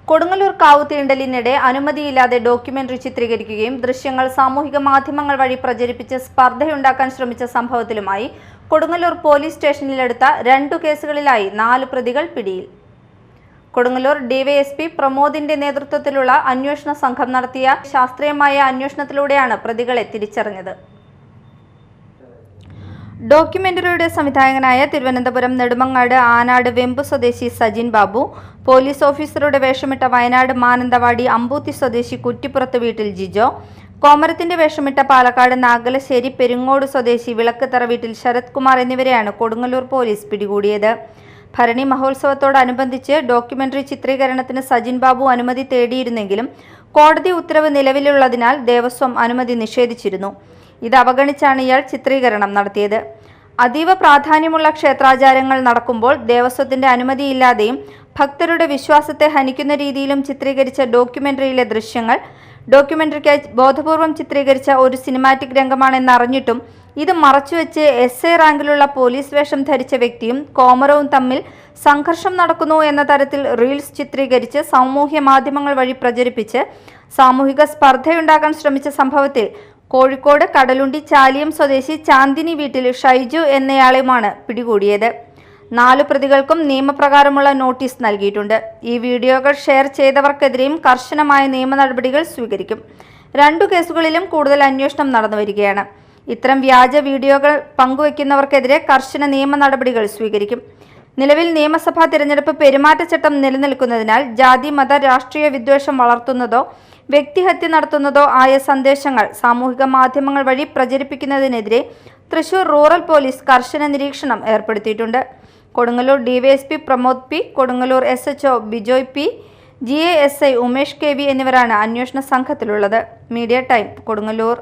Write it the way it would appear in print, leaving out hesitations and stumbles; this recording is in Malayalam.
കൊടുങ്ങല്ലൂർ കാവ് തീണ്ടലിനിടെ അനുമതിയില്ലാതെ ഡോക്യുമെന്ററി ചിത്രീകരിക്കുകയും ദൃശ്യങ്ങൾ സാമൂഹിക മാധ്യമങ്ങൾ വഴി പ്രചരിപ്പിച്ച് സ്പർദ്ധയുണ്ടാക്കാൻ ശ്രമിച്ച സംഭവത്തിലുമായി കൊടുങ്ങല്ലൂർ പോലീസ് സ്റ്റേഷനിലെടുത്ത 2 കേസുകളിലായി 4 പ്രതികൾ പിടിയിൽ. കൊടുങ്ങല്ലൂർ ഡിവൈഎസ്പി പ്രമോദിന്റെ നേതൃത്വത്തിലുള്ള അന്വേഷണ സംഘം നടത്തിയ ശാസ്ത്രീയമായ അന്വേഷണത്തിലൂടെയാണ് പ്രതികളെ തിരിച്ചറിഞ്ഞത്. ഡോക്യുമെന്ററിയുടെ സംവിധായകനായ തിരുവനന്തപുരം നെടുമങ്ങാട് ആനാട് വെമ്പു സ്വദേശി സജിൻ ബാബു, പോലീസ് ഓഫീസറുടെ വേഷമിട്ട വയനാട് മാനന്തവാടി അമ്പൂത്തി സ്വദേശി കുറ്റിപ്പുറത്ത് വീട്ടിൽ ജിജോ, കോമരത്തിന്റെ വേഷമിട്ട പാലക്കാട് നാഗലശ്ശേരി പെരിങ്ങോട് സ്വദേശി വിളക്കുതറ വീട്ടിൽ ശരത് കുമാർ എന്നിവരെയാണ് കൊടുങ്ങല്ലൂർ പോലീസ് പിടികൂടിയത്. ഭരണി മഹോത്സവത്തോടനുബന്ധിച്ച് ഡോക്യുമെന്ററി ചിത്രീകരണത്തിന് സജിൻ ബാബു അനുമതി തേടിയിരുന്നെങ്കിലും കോടതി ഉത്തരവ് നിലവിലുള്ളതിനാൽ ദേവസ്വം അനുമതി നിഷേധിച്ചിരുന്നു. ഇത് അവഗണിച്ചാണ് ഇയാൾ ചിത്രീകരണം നടത്തിയത്. അതീവ പ്രാധാന്യമുള്ള ക്ഷേത്രാചാരങ്ങൾ നടക്കുമ്പോൾ ദേവസ്വത്തിന്റെ അനുമതിയില്ലാതെയും ഭക്തരുടെ വിശ്വാസത്തെ ഹനിക്കുന്ന രീതിയിലും ചിത്രീകരിച്ച ഡോക്യുമെന്ററിയിലെ ദൃശ്യങ്ങൾ ഡോക്യുമെന്ററിക്കായി ബോധപൂർവം ചിത്രീകരിച്ച ഒരു സിനിമാറ്റിക് രംഗമാണെന്നറിഞ്ഞിട്ടും ഇത് മറച്ചുവെച്ച് SA റാങ്കിലുള്ള പോലീസ് വേഷം ധരിച്ച വ്യക്തിയും കോമരവും തമ്മിൽ സംഘർഷം നടക്കുന്നു എന്ന തരത്തിൽ റീൽസ് ചിത്രീകരിച്ച് സാമൂഹ്യ മാധ്യമങ്ങൾ വഴി പ്രചരിപ്പിച്ച് സാമൂഹിക സ്പർദ്ധയുണ്ടാക്കാൻ ശ്രമിച്ച സംഭവത്തിൽ കോഴിക്കോട് കടലുണ്ടി ചാലിയം സ്വദേശി ചാന്ദിനി വീട്ടിൽ ഷൈജു എന്നയാളെയുമാണ് പിടികൂടിയത്. 4 പ്രതികൾക്കും നിയമപ്രകാരമുള്ള നോട്ടീസ് നൽകിയിട്ടുണ്ട്. ഈ വീഡിയോകൾ ഷെയർ ചെയ്തവർക്കെതിരെയും കർശനമായ നിയമ നടപടികൾ സ്വീകരിക്കും. 2 കേസുകളിലും കൂടുതൽ അന്വേഷണം നടന്നുവരികയാണ്. ഇത്തരം വ്യാജ വീഡിയോകൾ പങ്കുവയ്ക്കുന്നവർക്കെതിരെ കർശന നിയമ നടപടികൾ സ്വീകരിക്കും. നിലവിൽ നിയമസഭാ തിരഞ്ഞെടുപ്പ് പെരുമാറ്റച്ചട്ടം നിലനിൽക്കുന്നതിനാൽ ജാതി മത രാഷ്ട്രീയ വിദ്വേഷം വളർത്തുന്നതോ വ്യക്തിഹത്യ നടത്തുന്നതോ ആയ സന്ദേശങ്ങൾ സാമൂഹിക മാധ്യമങ്ങൾ വഴി പ്രചരിപ്പിക്കുന്നതിനെതിരെ തൃശൂർ റൂറൽ പോലീസ് കർശന നിരീക്ഷണം ഏർപ്പെടുത്തിയിട്ടുണ്ട്. Kodungallur DYSP Pramod P, Kodungallur SHO Bijoy P, GASI Umesh KV എന്നിവരാണ് അന്വേഷണ സംഘത്തിലുള്ളത്. Media time, Kodungallur.